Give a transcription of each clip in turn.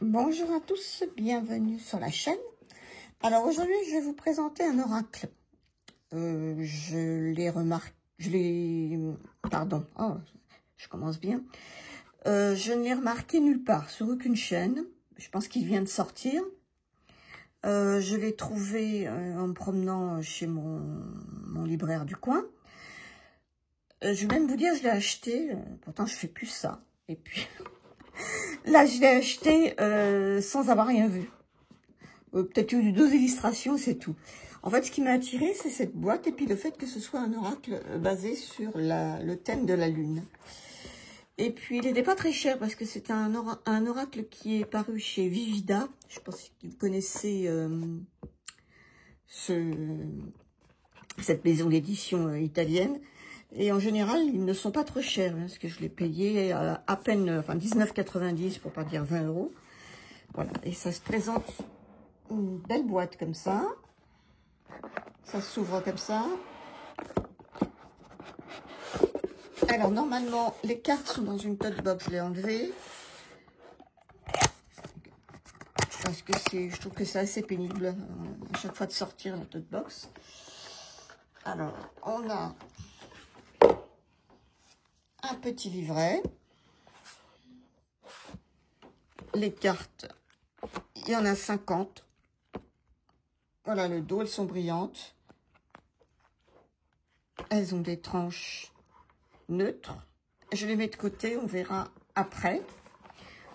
Bonjour à tous, bienvenue sur la chaîne. Alors aujourd'hui, je vais vous présenter un oracle. Je commence bien. Je ne l'ai remarqué nulle part, sur aucune chaîne. Je pense qu'il vient de sortir. Je l'ai trouvé en me promenant chez mon libraire du coin. Je vais même vous dire, je l'ai acheté, pourtant je fais plus ça. Et puis... Là, je l'ai acheté sans avoir rien vu. Peut-être eu 2 illustrations, c'est tout. En fait, ce qui m'a attiré, c'est cette boîte et puis le fait que ce soit un oracle basé sur le thème de la lune. Et puis, il n'était pas très cher parce que c'est un oracle qui est paru chez Vivida. Je pense que vous connaissez cette maison d'édition italienne. Et en général, ils ne sont pas trop chers, hein, parce que je l'ai payé à peine, enfin 19,90 pour pas dire 20 €. Voilà, et ça se présente une belle boîte comme ça. Ça s'ouvre comme ça. Alors, normalement, les cartes sont dans une tote box, je l'ai enlevée. Parce que je trouve que c'est assez pénible à chaque fois de sortir la tote box. Alors, on a un petit livret. Les cartes, il y en a 50. Voilà le dos, elles sont brillantes. Elles ont des tranches neutres. Je les mets de côté, on verra après.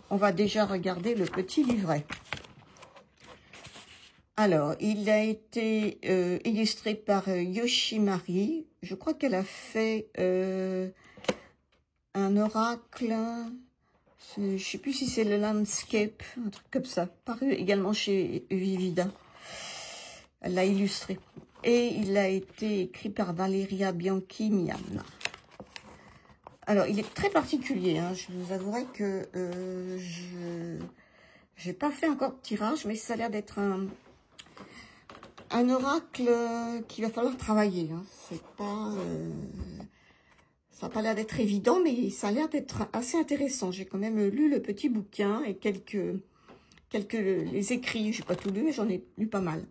On va déjà regarder le petit livret. Alors, il a été illustré par Yoshimari. Je crois qu'elle a fait un oracle, je ne sais plus si c'est le landscape, un truc comme ça, paru également chez Vivida. Elle l'a illustré. Et il a été écrit par Valeria Bianchi-Mian. Alors, il est très particulier, hein. Je vous avouerai que je n'ai pas fait encore de tirage, mais ça a l'air d'être un oracle qu'il va falloir travailler. Hein. C'est pas... ça n'a pas l'air d'être évident, mais ça a l'air d'être assez intéressant. J'ai quand même lu le petit bouquin et quelques les écrits. Je n'ai pas tout lu, mais j'en ai lu pas mal.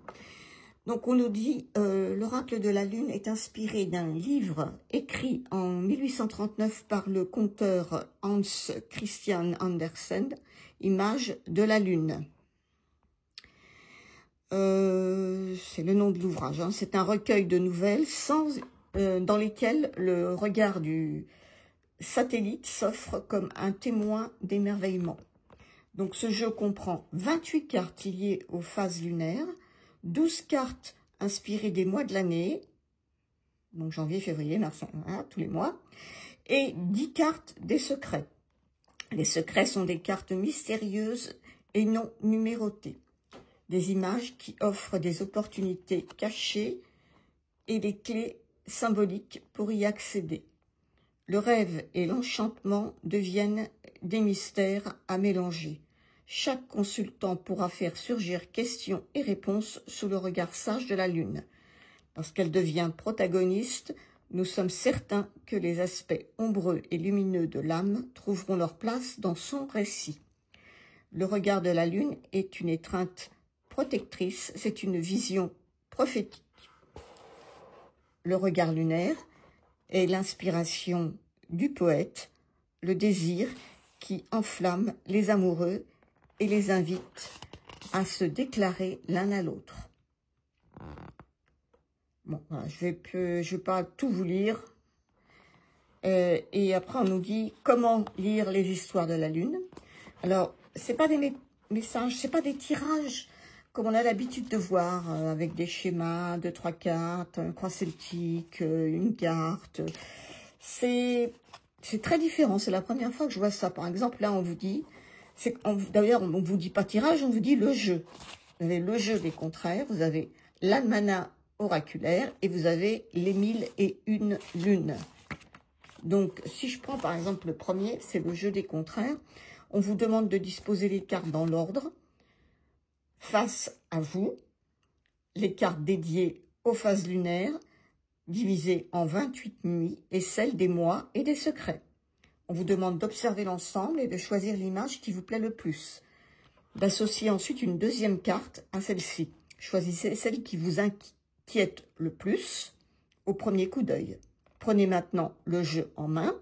Donc, on nous dit l'oracle de la Lune est inspiré d'un livre écrit en 1839 par le conteur Hans Christian Andersen, Images de la Lune. C'est le nom de l'ouvrage. Hein. C'est un recueil de nouvelles dans lesquelles le regard du satellite s'offre comme un témoin d'émerveillement. Donc ce jeu comprend 28 cartes liées aux phases lunaires, 12 cartes inspirées des mois de l'année, donc janvier, février, mars, hein, tous les mois, et 10 cartes des secrets. Les secrets sont des cartes mystérieuses et non numérotées, des images qui offrent des opportunités cachées et des clés symboliques pour y accéder. Le rêve et l'enchantement deviennent des mystères à mélanger. Chaque consultant pourra faire surgir questions et réponses sous le regard sage de la Lune. Lorsqu'elle devient protagoniste, nous sommes certains que les aspects ombreux et lumineux de l'âme trouveront leur place dans son récit. Le regard de la Lune est une étreinte protectrice, c'est une vision prophétique. Le regard lunaire est l'inspiration du poète, le désir qui enflamme les amoureux et les invite à se déclarer l'un à l'autre. Bon, voilà, je vais pas tout vous lire. Et après, on nous dit comment lire les histoires de la Lune. Alors, c'est pas des messages, c'est pas des tirages comme on a l'habitude de voir, avec des schémas, 2-3 cartes, un croix celtique, une carte. C'est très différent. C'est la première fois que je vois ça. Par exemple, là, on vous dit... D'ailleurs, on ne vous dit pas tirage, on vous dit le jeu. Vous avez le jeu des contraires, vous avez l'almanach oraculaire et vous avez les 1001 lunes. Donc, si je prends par exemple le premier, c'est le jeu des contraires. On vous demande de disposer les cartes dans l'ordre. Face à vous, les cartes dédiées aux phases lunaires, divisées en 28 nuits, et celles des mois et des secrets. On vous demande d'observer l'ensemble et de choisir l'image qui vous plaît le plus. d'associer ensuite une deuxième carte à celle-ci. Choisissez celle qui vous inquiète le plus au premier coup d'œil. Prenez maintenant le jeu en main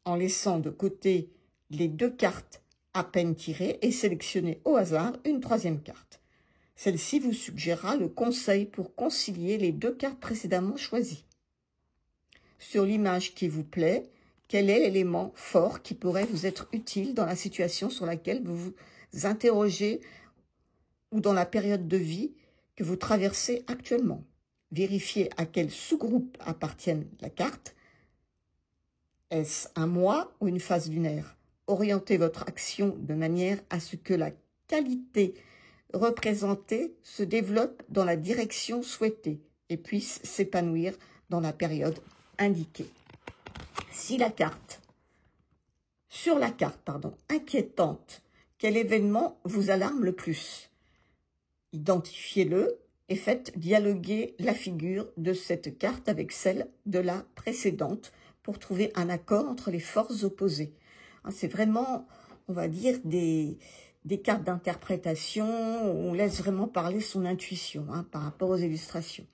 en laissant de côté les deux cartes à peine tirées et sélectionnez au hasard une troisième carte. Celle-ci vous suggérera le conseil pour concilier les deux cartes précédemment choisies. Sur l'image qui vous plaît, quel est l'élément fort qui pourrait vous être utile dans la situation sur laquelle vous vous interrogez ou dans la période de vie que vous traversez actuellement? Vérifiez à quel sous-groupe appartient la carte. Est-ce un mois ou une phase lunaire? Orientez votre action de manière à ce que la qualité représentée se développe dans la direction souhaitée et puisse s'épanouir dans la période indiquée. Si la carte, sur la carte, inquiétante, quel événement vous alarme le plus? Identifiez-le et faites dialoguer la figure de cette carte avec celle de la précédente pour trouver un accord entre les forces opposées. C'est vraiment, on va dire, des cartes d'interprétation où on laisse vraiment parler son intuition par rapport aux illustrations.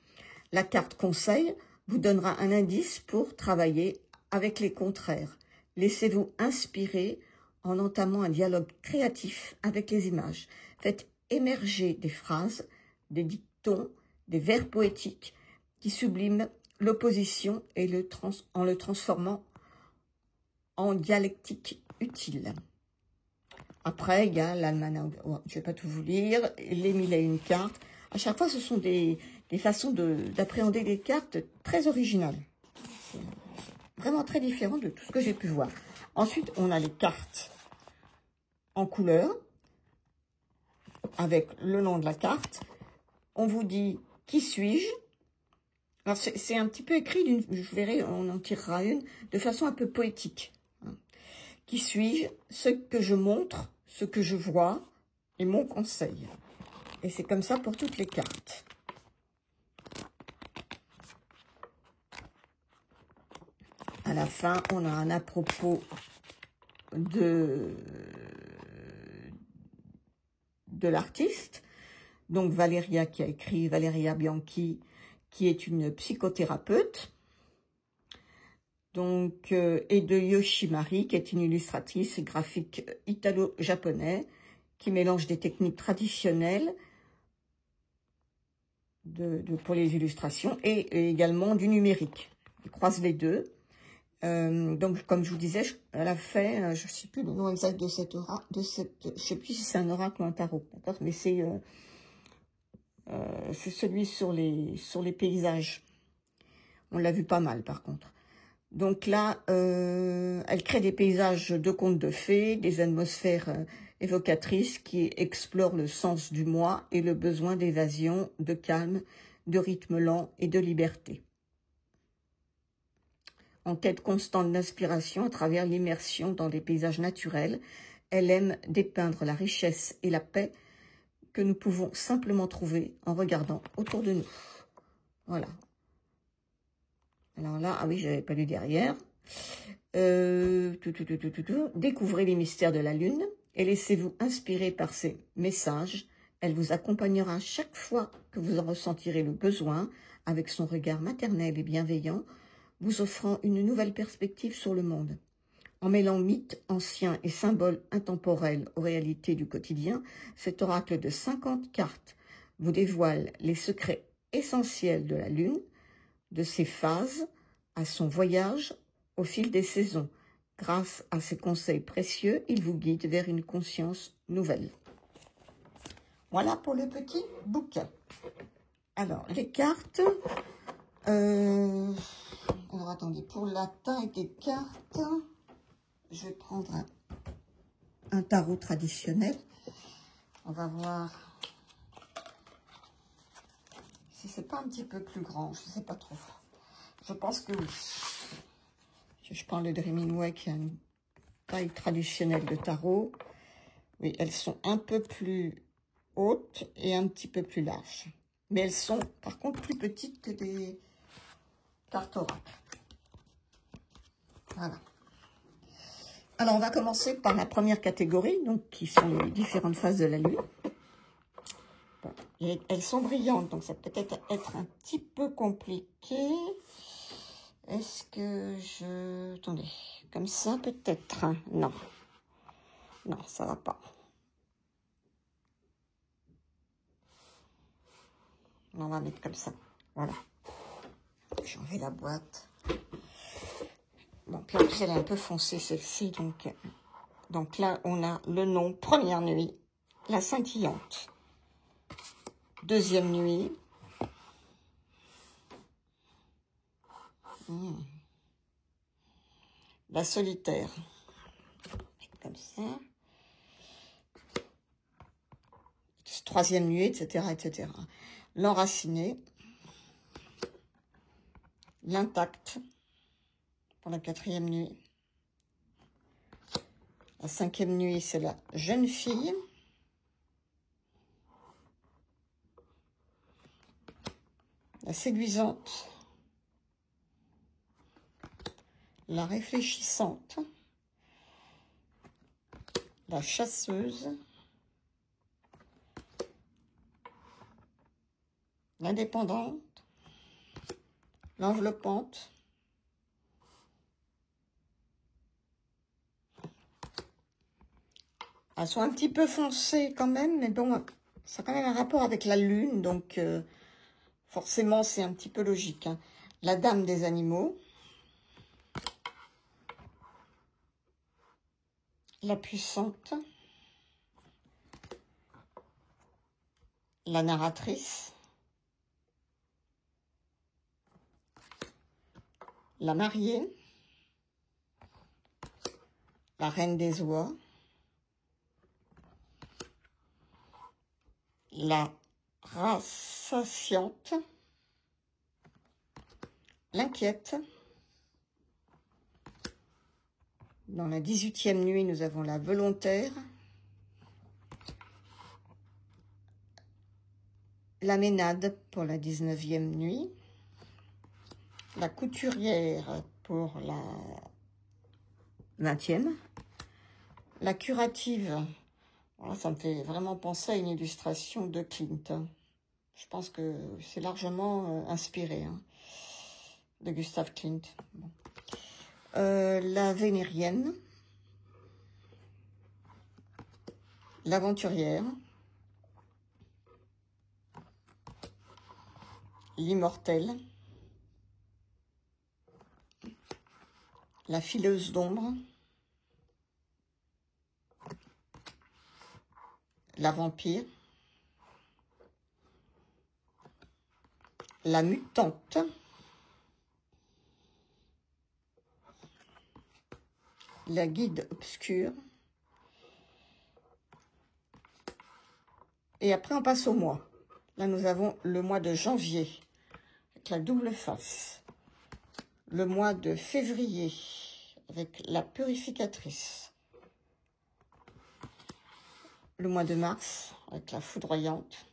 La carte conseil vous donnera un indice pour travailler avec les contraires. Laissez-vous inspirer en entamant un dialogue créatif avec les images. Faites émerger des phrases, des dictons, des vers poétiques qui subliment l'opposition et en le transformant en dialectique utile. Après, il y a l'almanach, je ne vais pas tout vous lire, les 1001 cartes. À chaque fois, ce sont des façons d'appréhender les cartes très originales. Vraiment très différentes de tout ce que j'ai pu voir. Ensuite, on a les cartes en couleur, avec le nom de la carte. On vous dit « Qui suis-je » Alors, c'est un petit peu écrit, je verrai, on en tirera une, de façon un peu poétique. Qui suis-je? Ce que je montre, ce que je vois, et mon conseil. Et c'est comme ça pour toutes les cartes. À la fin, on a un à propos de l'artiste. Donc, Valeria qui a écrit, Valeria Bianchi, qui est une psychothérapeute. Donc, et de Yoshimari, qui est une illustratrice et graphique italo-japonais, qui mélange des techniques traditionnelles pour les illustrations et également du numérique. Elle croise les deux. Donc, comme je vous disais, elle a fait, je ne sais plus le nom exact de cette oracle, je ne sais plus si c'est un oracle ou un tarot, d'accord, mais c'est celui sur les paysages. On l'a vu pas mal, par contre. Donc là, elle crée des paysages de contes de fées, des atmosphères évocatrices qui explorent le sens du moi et le besoin d'évasion, de calme, de rythme lent et de liberté. En quête constante d'inspiration à travers l'immersion dans des paysages naturels, elle aime dépeindre la richesse et la paix que nous pouvons simplement trouver en regardant autour de nous. Voilà. Alors là, ah oui, j'avais pas lu derrière. Découvrez les mystères de la Lune et laissez-vous inspirer par ses messages. Elle vous accompagnera chaque fois que vous en ressentirez le besoin, avec son regard maternel et bienveillant, vous offrant une nouvelle perspective sur le monde. En mêlant mythes anciens et symboles intemporels aux réalités du quotidien, cet oracle de 50 cartes vous dévoile les secrets essentiels de la Lune, de ses phases, à son voyage au fil des saisons. Grâce à ses conseils précieux, il vous guide vers une conscience nouvelle. Voilà pour le petit bouquin. Alors, les cartes. Alors, attendez, pour la taille des cartes, je vais prendre un tarot traditionnel. On va voir si c'est pas un petit peu plus grand, je ne sais pas trop. Je pense que oui. Je prends le Dreaming qui a une taille traditionnelle de tarot. Oui, elles sont un peu plus hautes et un petit peu plus larges. Mais elles sont par contre plus petites que des cartes oracles. Voilà. Alors, on va commencer par la première catégorie, donc qui sont les différentes phases de la Lune. Bon, et elles sont brillantes, donc ça peut peut-être être un petit peu compliqué. Est-ce que je... Attendez, comme ça peut-être. Non. Non, ça va pas. On va mettre comme ça. Voilà. J'ai enlevé la boîte. Bon, puis en plus, elle est un peu foncée, celle-ci. Donc là, on a le nom. Première nuit, la scintillante. Deuxième nuit. La solitaire. Comme ça. Troisième nuit, etc., etc. L'enraciné. L'intact. Pour la quatrième nuit. La cinquième nuit, c'est la jeune fille. La séduisante. La réfléchissante. La chasseuse. L'indépendante. L'enveloppante. Elles sont un petit peu foncées quand même, mais bon, ça a quand même un rapport avec la lune, donc forcément c'est un petit peu logique. Hein. La dame des animaux. La puissante. La narratrice. La mariée. La reine des oies. La rassasiante. L'inquiète. Dans la 18e nuit, nous avons la volontaire. La ménade pour la 19e nuit. La couturière pour la 20e. La curative. Voilà, ça me fait vraiment penser à une illustration de Klimt. Je pense que c'est largement inspiré de Gustav Klimt. Bon. La vénérienne. L'aventurière. L'immortelle. La fileuse d'ombre. La vampire. La mutante. La guide obscure. Et après, on passe au mois. Là, nous avons le mois de janvier, avec la double face. Le mois de février, avec la purificatrice. Le mois de mars, avec la foudroyante.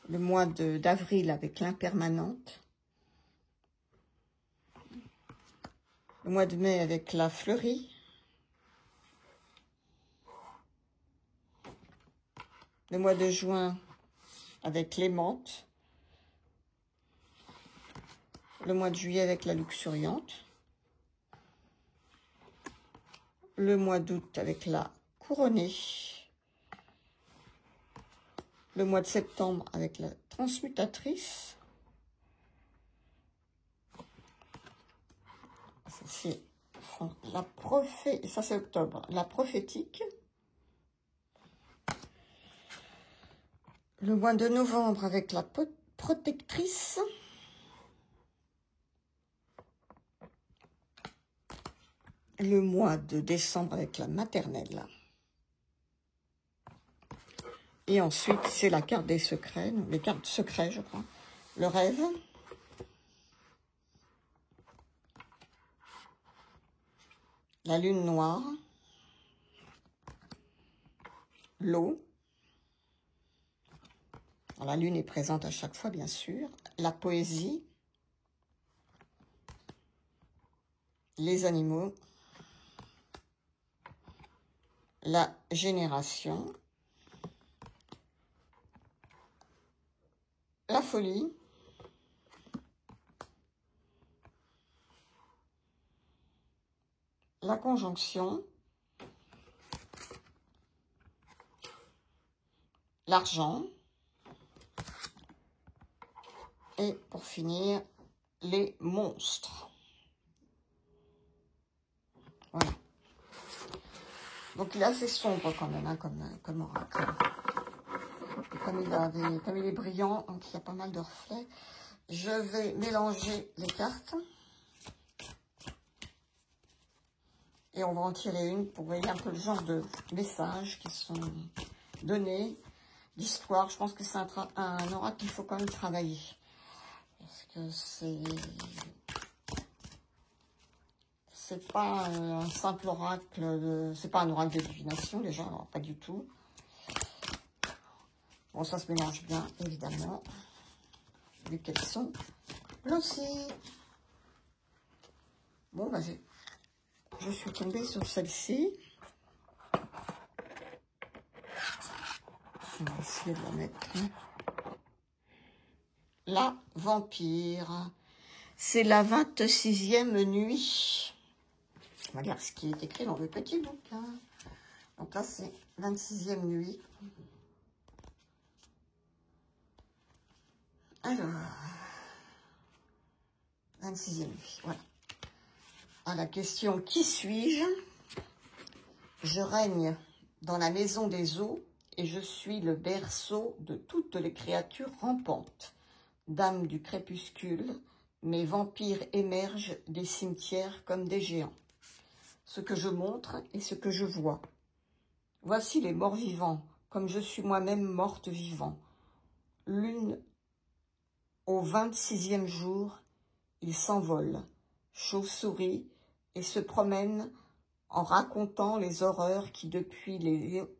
Le mois d'avril, avec l'impermanente. Le mois de mai, avec la fleurie. Le mois de juin, avec l'aimante. Le mois de juillet, avec la luxuriante. Le mois d'août, avec la couronnée. Le mois de septembre, avec la transmutatrice. Ça, c'est ça, c'est octobre. La prophétique. Le mois de novembre, avec la protectrice. Le mois de décembre, avec la maternelle. Et ensuite, c'est la carte des secrets, les cartes secrets, je crois. Le rêve. La lune noire. L'eau. La lune est présente à chaque fois, bien sûr. La poésie. Les animaux. la génération, la folie, la conjonction, l'argent, et pour finir, les monstres. Voilà. Donc il est assez sombre quand même, hein, comme oracle. Et comme il est brillant, donc il y a pas mal de reflets. Je vais mélanger les cartes. Et on va en tirer une pour voir un peu le genre de messages qui sont donnés, d'histoire. Je pense que c'est un oracle qu'il faut quand même travailler. Parce que c'est pas un simple oracle, c'est pas un oracle de divination déjà, alors pas du tout. Bon, ça se mélange bien, évidemment, vu qu'elles sont glossées. Bon, bah, je suis tombée sur celle-ci. On va essayer de la mettre. La vampire. C'est la 26e nuit. On va lire ce qui est écrit dans le petit bouquin. Donc là, c'est 26e nuit. Alors, 26e nuit, voilà. À la question, qui suis-je? Je règne dans la maison des eaux et je suis le berceau de toutes les créatures rampantes. Dame du crépuscule, mes vampires émergent des cimetières comme des géants. Ce que je montre et ce que je vois. Voici les morts vivants, comme je suis moi-même morte vivant. L'une au 26e jour, il s'envole, chauve-souris, et se promène en racontant les horreurs qui depuis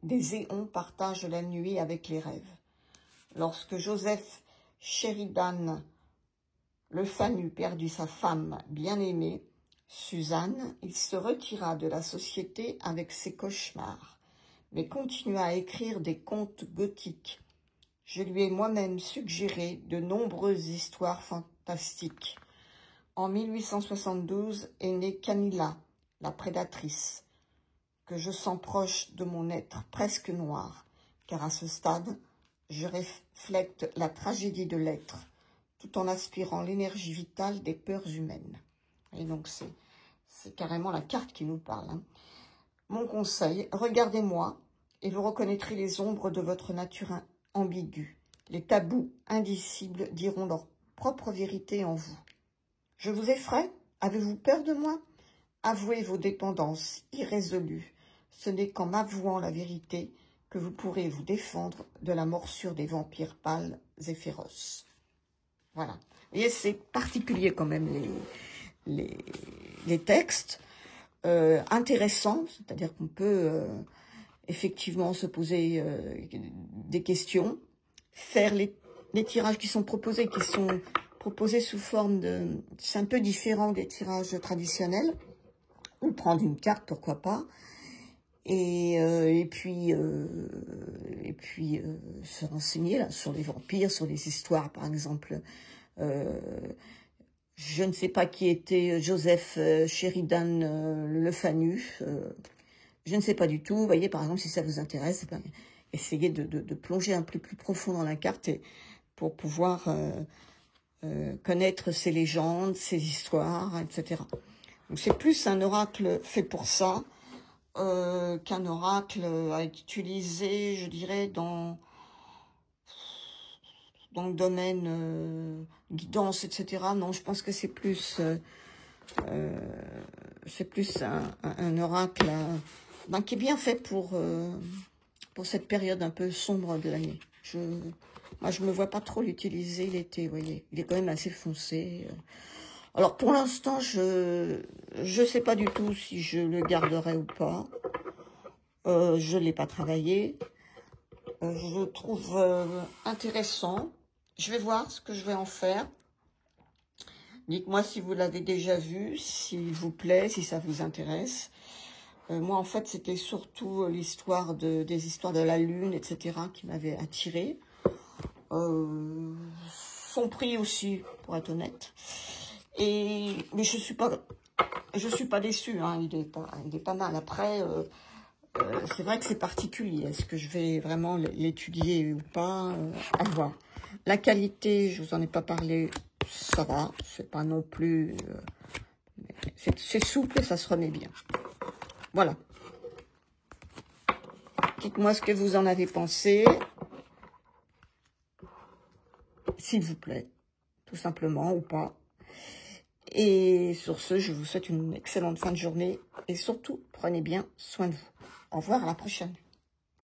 des éons partagent la nuit avec les rêves. Lorsque Joseph Sheridan, le Fanu, perdit sa femme bien-aimée, Suzanne, il se retira de la société avec ses cauchemars, mais continua à écrire des contes gothiques. Je lui ai moi-même suggéré de nombreuses histoires fantastiques. En 1872 est née Camilla, la prédatrice, que je sens proche de mon être presque noir, car à ce stade, je reflète la tragédie de l'être, tout en aspirant l'énergie vitale des peurs humaines. Et donc, c'est carrément la carte qui nous parle. Hein. Mon conseil, regardez-moi et vous reconnaîtrez les ombres de votre nature ambiguë. Les tabous indicibles diront leur propre vérité en vous. Je vous effraie? Avez-vous peur de moi? Avouez vos dépendances irrésolues. Ce n'est qu'en m'avouant la vérité que vous pourrez vous défendre de la morsure des vampires pâles et féroces. Voilà. Vous voyez, c'est particulier quand même les textes. Intéressants, c'est-à-dire qu'on peut effectivement se poser des questions, faire les tirages qui sont proposés sous forme de... C'est un peu différent des tirages traditionnels, ou prendre une carte, pourquoi pas, et puis se renseigner là, sur les vampires, sur les histoires, par exemple. Je ne sais pas qui était Joseph Sheridan le Fanu. Je ne sais pas du tout. Vous voyez, par exemple, si ça vous intéresse, ben, essayez de plonger un peu plus profond dans la carte pour pouvoir connaître ses légendes, ses histoires, etc. Donc c'est plus un oracle fait pour ça qu'un oracle à utiliser, je dirais, dans le domaine guidance, etc. Non, je pense que c'est plus un oracle qui est bien fait pour cette période un peu sombre de l'année. Moi, je me vois pas trop l'utiliser l'été, vous voyez. Il est quand même assez foncé. Alors, pour l'instant, je sais pas du tout si je le garderai ou pas. Je l'ai pas travaillé. Je trouve intéressant. Je vais voir ce que je vais en faire. Dites-moi si vous l'avez déjà vu, s'il vous plaît, si ça vous intéresse. Moi, en fait, c'était surtout l'histoire des histoires de la Lune, etc., qui m'avaient attirée. Son prix aussi, pour être honnête. Mais je suis pas déçue, hein, il est pas mal. Après, c'est vrai que c'est particulier. Est-ce que je vais vraiment l'étudier ou pas, à voir. La qualité, je vous en ai pas parlé, ça va. C'est pas non plus... c'est souple et ça se remet bien. Voilà. Dites-moi ce que vous en avez pensé. S'il vous plaît. Tout simplement, ou pas. Et sur ce, je vous souhaite une excellente fin de journée. Et surtout, prenez bien soin de vous. Au revoir, à la prochaine.